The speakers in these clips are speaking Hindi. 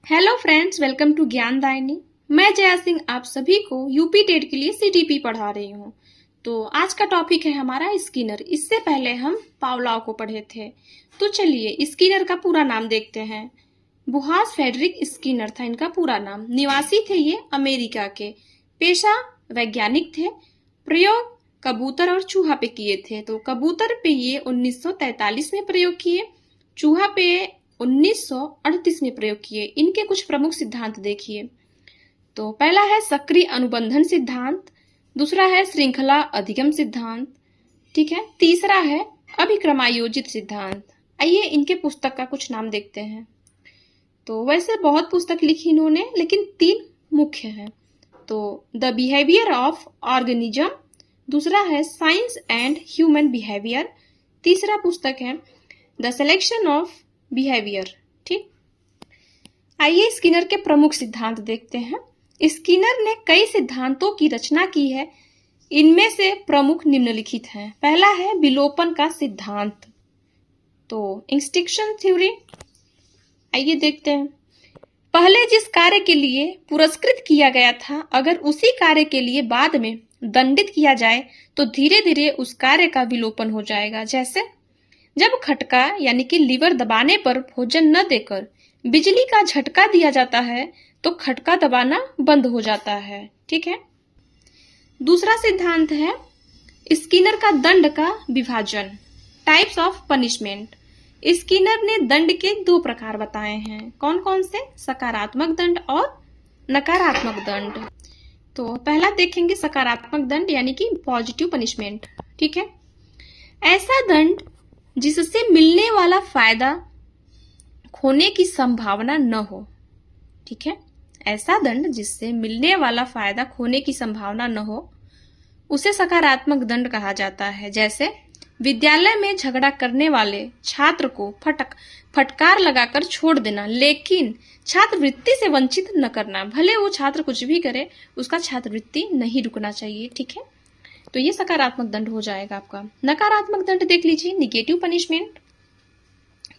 Hello friends, welcome to Gyandayini. मैं जया सिंह आप सभी को यूपी टेट के लिए सीटीपी पढ़ा रही हूँ। तो आज का टॉपिक है हमारा स्किनर। इससे पहले हम पावलोव को पढ़े थे। तो चलिए स्किनर का पूरा नाम देखते हैं। बुहास फ्रेडरिक स्किनर था इनका पूरा नाम। निवासी थे ये अमेरिका के। पेशा वैज्ञानिक थे। प्रयोग कबूतर और चूहा पे किए थे। तो कबूतर पे ये 1943 में प्रयोग किए, चूहा पे 1938 में प्रयोग किए। इनके कुछ प्रमुख सिद्धांत देखिए। तो पहला है सक्रिय अनुबंधन सिद्धांत, दूसरा है श्रृंखला अधिगम सिद्धांत, ठीक है, तीसरा है अभिक्रमायोजित सिद्धांत। आइए इनके पुस्तक का कुछ नाम देखते हैं। तो वैसे बहुत पुस्तक लिखी इन्होंने, लेकिन तीन मुख्य हैं। तो द बिहेवियर ऑफ ऑर्गेनिज्म, दूसरा है साइंस एंड ह्यूमन बिहेवियर, तीसरा पुस्तक है द सिलेक्शन ऑफ बिहेवियर। ठीक, आइए स्किनर के प्रमुख सिद्धांत देखते हैं। स्किनर ने कई सिद्धांतों की रचना की है। इनमें से प्रमुख निम्नलिखित हैं। पहला है विलोपन का सिद्धांत, तो एक्सटिंक्शन थ्योरी। आइए देखते हैं। पहले जिस कार्य के लिए पुरस्कृत किया गया था, अगर उसी कार्य के लिए बाद में दंडित किया जाए तो धीरे धीरे उस कार्य का विलोपन हो जाएगा। जैसे जब खटका यानी कि लीवर दबाने पर भोजन न देकर बिजली का झटका दिया जाता है तो खटका दबाना बंद हो जाता है। ठीक है। दूसरा सिद्धांत है स्किनर का दंड का विभाजन, टाइप्स ऑफ पनिशमेंट। स्किनर ने दंड के दो प्रकार बताए हैं। कौन कौन से? सकारात्मक दंड और नकारात्मक दंड। तो पहला देखेंगे सकारात्मक दंड यानी कि पॉजिटिव पनिशमेंट। ठीक है। ऐसा दंड जिससे मिलने वाला फायदा खोने की संभावना न हो। ठीक है। ऐसा दंड जिससे मिलने वाला फायदा खोने की संभावना न हो, उसे सकारात्मक दंड कहा जाता है। जैसे विद्यालय में झगड़ा करने वाले छात्र को फटकार लगाकर छोड़ देना, लेकिन छात्रवृत्ति से वंचित न करना। भले वो छात्र कुछ भी करे, उसका छात्रवृत्ति नहीं रुकना चाहिए। ठीक है। तो ये सकारात्मक दंड हो जाएगा आपका। नकारात्मक दंड देख लीजिए, निगेटिव पनिशमेंट।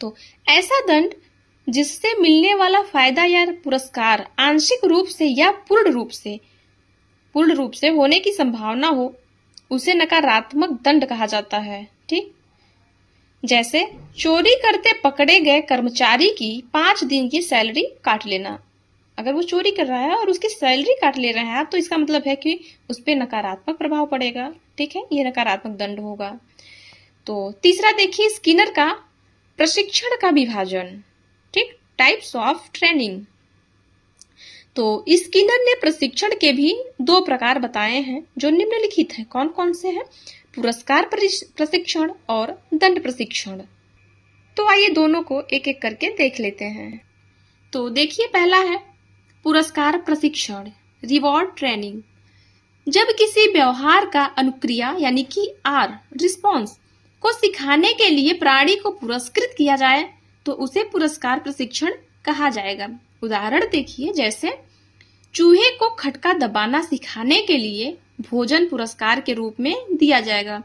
तो ऐसा दंड जिससे मिलने वाला फायदा या पुरस्कार आंशिक रूप से या पूर्ण रूप से होने की संभावना हो, उसे नकारात्मक दंड कहा जाता है। ठीक। जैसे चोरी करते पकड़े गए कर्मचारी की 5 दिन की सैलरी काट लेना। अगर वो चोरी कर रहा है और उसकी सैलरी काट ले रहा है तो इसका मतलब है कि उस पर नकारात्मक प्रभाव पड़ेगा। ठीक है, ये नकारात्मक दंड होगा। तो तीसरा देखिए स्किनर का प्रशिक्षण का विभाजन। ठीक, टाइप्स ऑफ ट्रेनिंग। तो स्किनर ने प्रशिक्षण के भी दो प्रकार बताए हैं जो निम्नलिखित हैं। कौन कौन से हैं? पुरस्कार प्रशिक्षण और दंड प्रशिक्षण। तो आइए दोनों को एक एक करके देख लेते हैं। तो देखिए पहला है पुरस्कार प्रशिक्षण, रिवॉर्ड ट्रेनिंग। जब किसी व्यवहार का अनुक्रिया यानी कि रिस्पॉन्स को सिखाने के लिए प्राणी को पुरस्कृत किया जाए तो उसे पुरस्कार प्रशिक्षण कहा जाएगा। उदाहरण देखिए, जैसे चूहे को खटका दबाना सिखाने के लिए भोजन पुरस्कार के रूप में दिया जाएगा।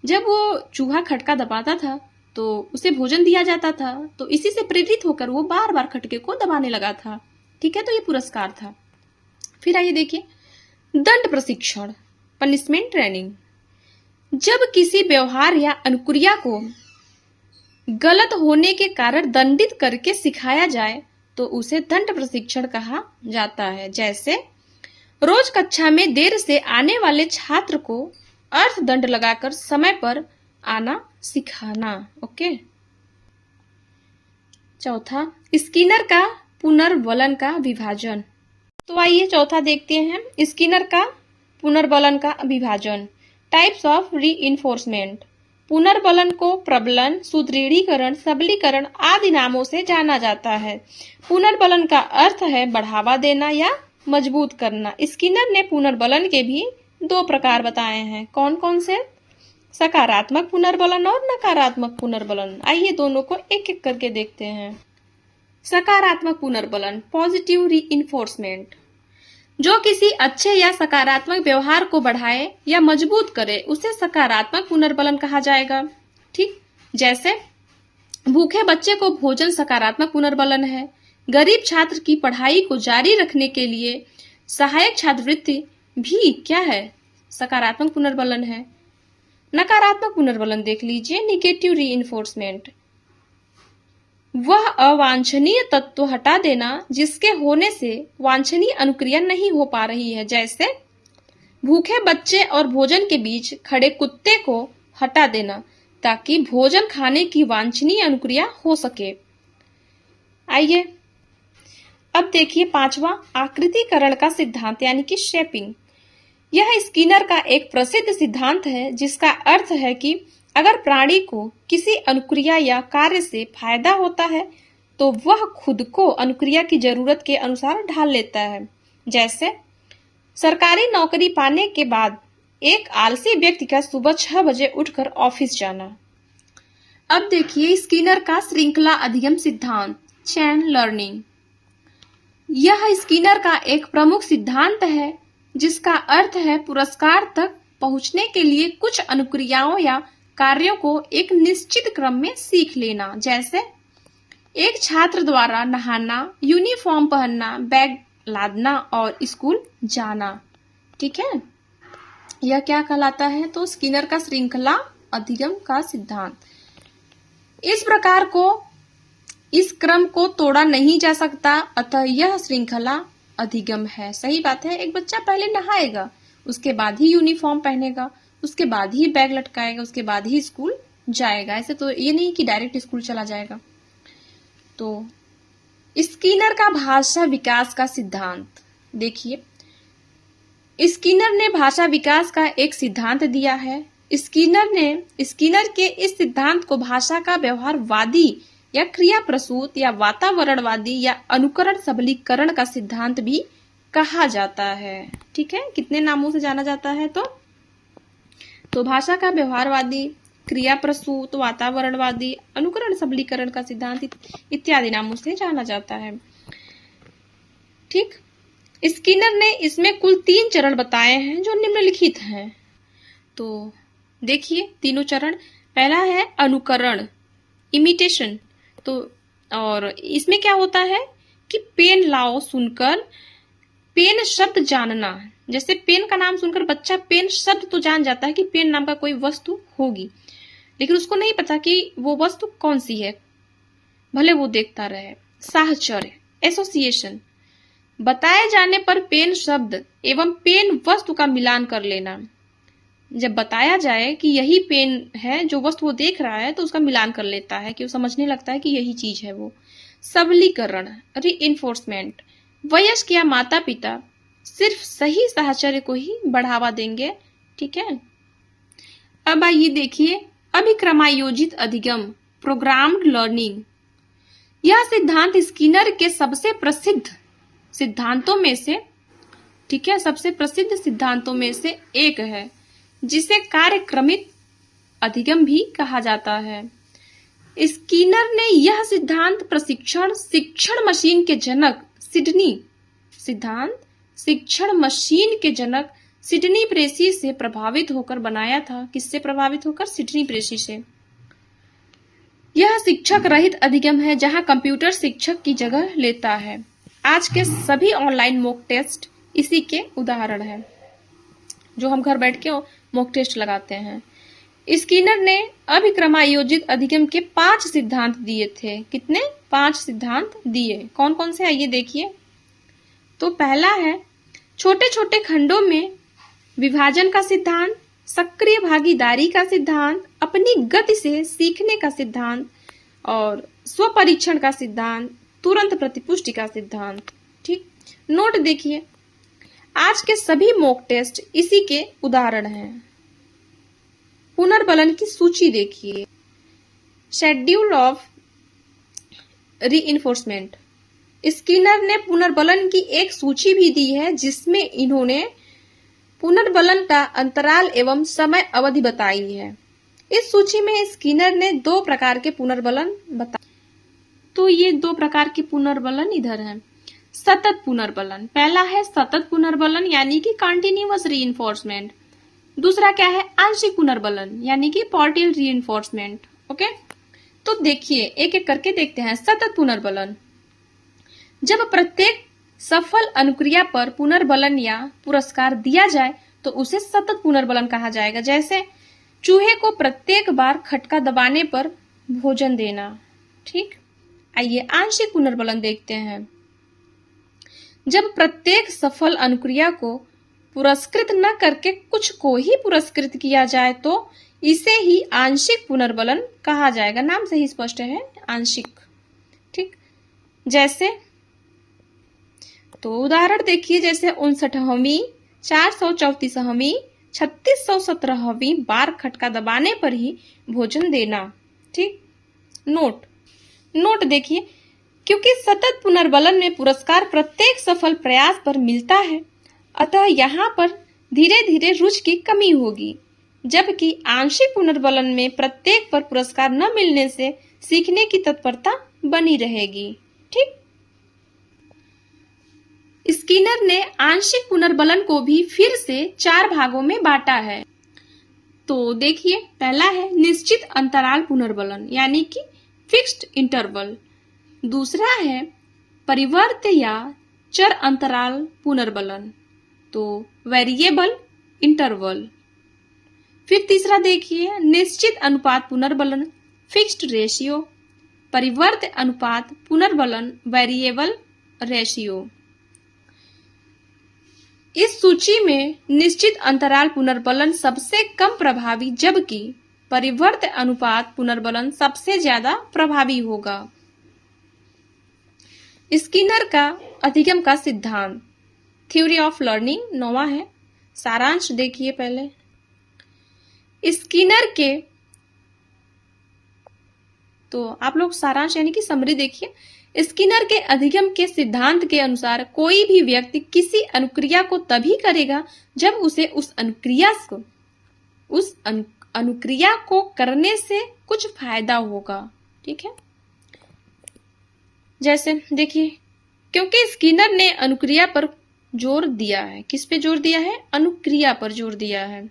जब वो चूहा खटका दबाता था तो उसे भोजन दिया जाता था, तो इसी से प्रेरित होकर वो बार बार खटके को दबाने लगा था। ठीक है, तो ये पुरस्कार था। फिर आइए देखिए दंड प्रशिक्षण, पनिशमेंट ट्रेनिंग। जब किसी व्यवहार या अनुक्रिया को गलत होने के कारण दंडित करके सिखाया जाए तो उसे दंड प्रशिक्षण कहा जाता है। जैसे रोज कक्षा में देर से आने वाले छात्र को अर्थदंड लगाकर समय पर आना सिखाना। ओके। चौथा स्किनर का पुनर्बलन का विभाजन। तो आइए चौथा देखते हैं स्किनर का पुनर्बलन का विभाजन, टाइप्स ऑफ रीइंफोर्समेंट। पुनर्बलन को प्रबलन, सुदृढ़ीकरण, सबलीकरण आदि नामों से जाना जाता है। पुनर्बलन का अर्थ है बढ़ावा देना या मजबूत करना। स्किनर ने पुनर्बलन के भी दो प्रकार बताए हैं। कौन कौन से? सकारात्मक पुनर्बलन और नकारात्मक पुनर्बलन। आइए दोनों को एक एक करके देखते हैं। सकारात्मक पुनर्बलन, पॉजिटिव रीइंफोर्समेंट। जो किसी अच्छे या सकारात्मक व्यवहार को बढ़ाए या मजबूत करे उसे सकारात्मक पुनर्बलन कहा जाएगा। ठीक, जैसे भूखे बच्चे को भोजन सकारात्मक पुनर्बलन है। गरीब छात्र की पढ़ाई को जारी रखने के लिए सहायक छात्रवृत्ति भी क्या है, सकारात्मक पुनर्बलन है। नकारात्मक पुनर्बलन देख लीजिए, निगेटिव रीइंफोर्समेंट, वह अवांछनीय तत्व हटा देना जिसके होने से वांछनीय अनुक्रिया नहीं हो पा रही है, जैसे भूखे बच्चे और भोजन के बीच खड़े कुत्ते को हटा देना ताकि भोजन खाने की वांछनीय अनुक्रिया हो सके। आइए अब देखिए पांचवा, आकृतिकरण का सिद्धांत यानी कि शेपिंग। यह स्किनर का एक प्रसिद्ध सिद्धांत है जिसका अर्थ है कि अगर प्राणी को किसी अनुक्रिया या कार्य से फायदा होता है तो वह खुद को अनुक्रिया की जरूरत के अनुसार ढाल लेता है। जैसे सरकारी नौकरी पाने के बाद एक आलसी व्यक्ति का सुबह 6 बजे उठकर ऑफिस जाना। अब देखिए स्किनर का श्रृंखला अधिगम सिद्धांत, चेन लर्निंग। यह स्किनर का एक प्रमुख सिद्धांत है जिसका अर्थ है पुरस्कार तक पहुंचने के लिए कुछ अनुक्रियाओं या कार्यों को एक निश्चित क्रम में सीख लेना। जैसे एक छात्र द्वारा नहाना, यूनिफॉर्म पहनना, बैग लादना और स्कूल जाना। ठीक है, यह क्या कहलाता है, तो स्किनर का श्रृंखला अधिगम का सिद्धांत। इस क्रम को तोड़ा नहीं जा सकता, अतः यह श्रृंखला अधिगम है। सही बात है, एक बच्चा पहले नहाएगा, उसके बाद ही यूनिफॉर्म पहनेगा, उसके बाद ही बैग लटकाएगा, उसके बाद ही स्कूल जाएगा। ऐसे तो ये नहीं कि डायरेक्ट स्कूल चला जाएगा। तो स्किनर का भाषा विकास का सिद्धांत देखिए, स्किनर ने भाषा विकास का एक सिद्धांत दिया है। स्किनर के इस सिद्धांत को भाषा का व्यवहारवादी या क्रिया प्रसूत या वातावरणवादी या अनुकरण सबलीकरण का सिद्धांत भी कहा जाता है। ठीक है, कितने नामों से जाना जाता है, तो भाषा का व्यवहारवादी, क्रिया प्रसूत, वातावरणवादी, अनुकरण सबलीकरण का सिद्धांत इत्यादि नामों से जाना जाता है। ठीक, स्किनर ने इसमें कुल 3 चरण बताए हैं जो निम्नलिखित हैं। तो देखिए तीनों चरण। पहला है अनुकरण, इमिटेशन। तो और इसमें क्या होता है कि पेन लाओ सुनकर पेन शब्द जानना। जैसे पेन का नाम सुनकर बच्चा पेन शब्द तो जान जाता है कि पेन नाम का कोई वस्तु होगी, लेकिन उसको नहीं पता कि वो वस्तु कौन सी है, भले वो देखता रहे। साहचर्य, एसोसिएशन, बताए जाने पर पेन शब्द एवं पेन वस्तु का मिलान कर लेना। जब बताया जाए कि यही पेन है, जो वस्तु वो देख रहा है, तो उसका मिलान कर लेता है कि वो समझने लगता है कि यही चीज है वो। सबलीकरण, रीइंफोर्समेंट, वयस्क या माता पिता सिर्फ सही साहचर्य को ही बढ़ावा देंगे। ठीक है, अब आइए देखिए अभिक्रमायोजित अधिगम, प्रोग्राम्ड लर्निंग। यह सिद्धांत स्किनर के सबसे प्रसिद्ध सिद्धांतों में से, ठीक है, सबसे प्रसिद्ध सिद्धांतों में से एक है, जिसे कार्यक्रमित अधिगम भी कहा जाता है। स्किनर ने यह सिद्धांत शिक्षण मशीन के जनक सिडनी प्रेसी से प्रभावित होकर बनाया था। किससे प्रभावित होकर? सिडनी प्रेसी से। यह शिक्षक रहित अधिगम है जहां कंप्यूटर शिक्षक की जगह लेता है। आज के सभी ऑनलाइन मॉक टेस्ट इसी के उदाहरण हैं, जो हम घर बैठ के मॉक टेस्ट लगाते हैं। स्किनर ने अभिक्रमायोजित अधिगम के 5 सिद्धांत दिए थे। कितने? 5 सिद्धांत दिए। कौन कौन से आइए देखिए। तो पहला है छोटे छोटे खंडों में विभाजन का सिद्धांत, सक्रिय भागीदारी का सिद्धांत, अपनी गति से सीखने का सिद्धांत और स्वपरीक्षण का सिद्धांत, तुरंत प्रतिपुष्टि का सिद्धांत। ठीक, नोट देखिए, आज के सभी मॉक टेस्ट इसी के उदाहरण हैं। पुनर्बलन की सूची देखिए। Schedule of reinforcement. स्किनर ने पुनर्बलन की एक सूची भी दी है जिसमें इन्होंने पुनर्बलन का अंतराल एवं समय अवधि बताई है। इस सूची में स्किनर ने 2 प्रकार के पुनर्बलन बताए। तो ये 2 प्रकार के पुनर्बलन इधर हैं। सतत पुनर्बलन, पहला है सतत पुनर्बलन यानी कि कंटिन्यूअस रीइंफोर्समेंट। दूसरा क्या है? आंशिक पुनर्बलन यानी कि पार्शियल रीइंफोर्समेंट। ओके, तो देखिए एक एक करके देखते हैं। सतत पुनर्बलन, जब प्रत्येक सफल अनुक्रिया पर पुनर्बलन या पुरस्कार दिया जाए तो उसे सतत पुनर्बलन कहा जाएगा। जैसे चूहे को प्रत्येक बार खटका दबाने पर भोजन देना। ठीक, आइए आंशिक पुनर्बलन देखते हैं। जब प्रत्येक सफल अनुक्रिया को पुरस्कृत न करके कुछ को ही पुरस्कृत किया जाए तो इसे ही आंशिक पुनर्बलन कहा जाएगा। नाम से ही स्पष्ट है, आंशिक। ठीक, जैसे तो उदाहरण देखिए, जैसे 59वीं, 434वीं, 3617वीं बार खटका दबाने पर ही भोजन देना। ठीक, नोट देखिए, क्योंकि सतत पुनर्बलन में पुरस्कार प्रत्येक सफल प्रयास पर मिलता है, अतः यहाँ पर धीरे धीरे रुचि की कमी होगी, जबकि आंशिक पुनर्बलन में प्रत्येक पर पुरस्कार न मिलने से सीखने की तत्परता बनी रहेगी। ठीक, स्किनर ने आंशिक पुनर्बलन को भी फिर से 4 भागों में बांटा है। तो देखिए, पहला है निश्चित अंतराल पुनर्बलन यानी कि फिक्स्ड इंटरवल। दूसरा है परिवर्त या चर अंतराल पुनर्बलन, तो वेरिएबल इंटरवल। फिर तीसरा देखिए निश्चित अनुपात पुनर्बलन, फिक्स्ड रेशियो। परिवर्त अनुपात पुनर्बलन, वेरिएबल रेशियो। इस सूची में निश्चित अंतराल पुनर्बलन सबसे कम प्रभावी, जबकि परिवर्त अनुपात पुनर्बलन सबसे ज्यादा प्रभावी होगा। स्किनर का अधिगम का सिद्धांत, थ्योरी ऑफ लर्निंग 9वां है। सारांश देखिए पहले, स्किनर के, तो आप लोग सारांश यानी कि समरी देखिए। स्किनर के अधिगम के सिद्धांत के अनुसार कोई भी व्यक्ति किसी अनुक्रिया को तभी करेगा जब उसे उस अनुक्रिया को करने से कुछ फायदा होगा। ठीक है, जैसे देखिए, क्योंकि स्किनर ने अनुक्रिया पर जोर दिया है। किस पे जोर दिया है? अनुक्रिया पर जोर दिया है।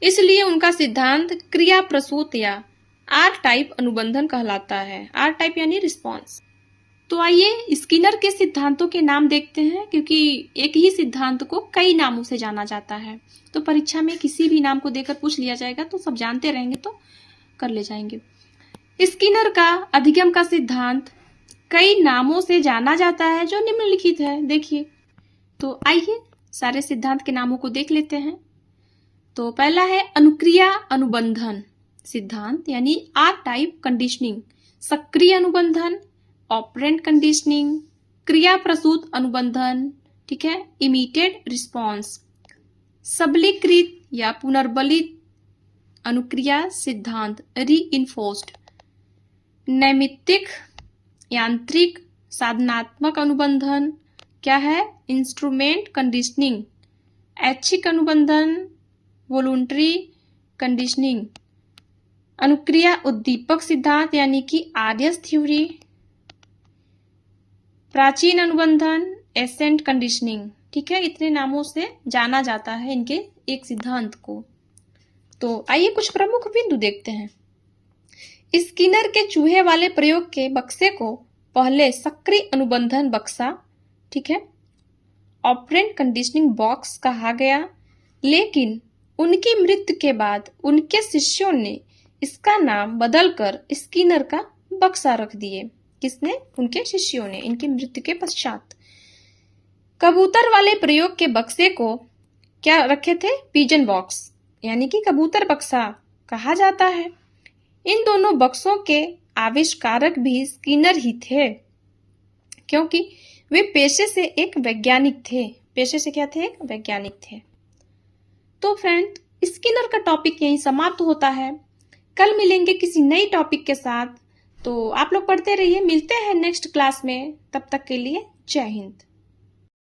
इसलिए उनका सिद्धांत क्रिया प्रसूत या आर टाइप अनुबंधन कहलाता है। आर टाइप यानी रिस्पॉन्स। तो आइए स्किनर के सिद्धांतों के नाम देखते हैं, क्योंकि एक ही सिद्धांत को कई नामों से जाना जाता है। तो परीक्षा में किसी भी नाम को देकर पूछ लिया जाएगा तो सब जानते रहेंगे तो कर ले जाएंगे। स्किनर का अधिगम का सिद्धांत कई नामों से जाना जाता है जो निम्नलिखित है। देखिए, तो आइए सारे सिद्धांत के नामों को देख लेते हैं। तो पहला है अनुक्रिया अनुबंधन सिद्धांत यानी आर टाइप कंडीशनिंग, सक्रिय अनुबंधन, ऑपरेंट कंडीशनिंग, क्रिया प्रसूत अनुबंधन, ठीक है, इमीडिएट रिस्पॉन्स, सबलीकृत या पुनर्बलित अनुक्रिया सिद्धांत, रीइंफोर्स्ड, नैमित्तिक यांत्रिक साधनात्मक अनुबंधन क्या है? इंस्ट्रूमेंट कंडीशनिंग, ऐच्छिक अनुबंधन, वॉलंटरी कंडीशनिंग, अनुक्रिया उद्दीपक सिद्धांत यानी कि आर्यस थ्योरी, प्राचीन अनुबंधन, एसेंट कंडीशनिंग। ठीक है, इतने नामों से जाना जाता है इनके एक सिद्धांत को। तो आइए कुछ प्रमुख बिंदु देखते हैं। स्किनर के चूहे वाले प्रयोग के बक्से को पहले सक्रिय अनुबंधन बक्सा, ठीक है, ऑपरेंट कंडीशनिंग बॉक्स कहा गया, लेकिन उनकी मृत्यु के बाद उनके शिष्यों ने इसका नाम बदलकर स्किनर का बक्सा रख दिए। किसने? उनके शिष्यों ने, इनकी मृत्यु के पश्चात। कबूतर वाले प्रयोग के बक्से को क्या रखे थे? पिजन बॉक्स यानी कि कबूतर बक्सा कहा जाता है। इन दोनों बक्सों के आविष्कारक भी स्किनर ही थे, क्योंकि वे पेशे से एक वैज्ञानिक थे। पेशे से क्या थे? एक वैज्ञानिक थे। तो फ्रेंड, स्किनर का टॉपिक यहीं समाप्त होता है। कल मिलेंगे किसी नई टॉपिक के साथ। तो आप लोग पढ़ते रहिए, मिलते हैं नेक्स्ट क्लास में। तब तक के लिए जय हिंद।